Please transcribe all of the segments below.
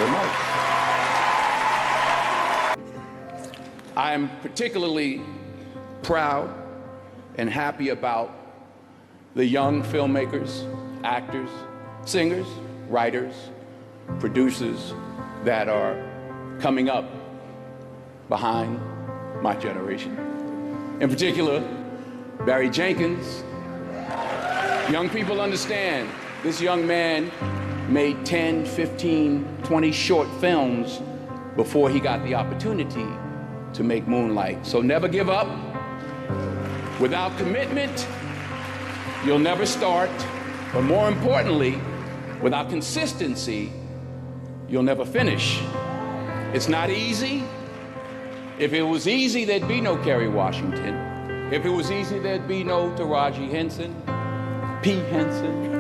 very much. I am particularly proud and happy about the young filmmakers, actors, singers, writers, producers that are coming up behind my generation. In particular, Barry Jenkins. Young people understand this young man made 10, 15, 20 short films before he got the opportunity to make Moonlight. So never give up. Without commitment, you'll never start. But more importantly, without consistency, you'll never finish. It's not easy. If it was easy, there'd be no Kerry Washington. If it was easy, there'd be no Taraji Henson, P. Henson.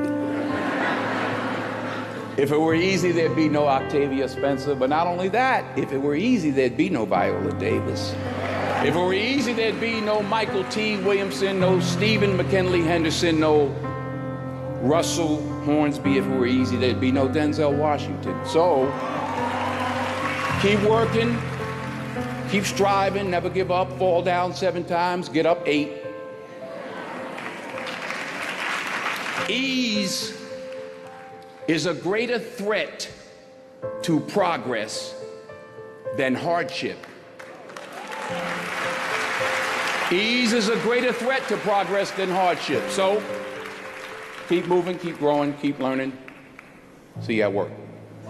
If it were easy, there'd be no Octavia Spencer. But not only that, if it were easy, there'd be no Viola Davis. If it were easy, there'd be no Michael T. Williamson, no Stephen McKinley Henderson, no Russell Hornsby. If it were easy, there'd be no Denzel Washington. So, keep working, keep striving, never give up, fall down 7 times, get up 8. Ease is a greater threat to progress than hardship. Ease is a greater threat to progress than hardship. So, keep moving, keep growing, keep learning. See you at work.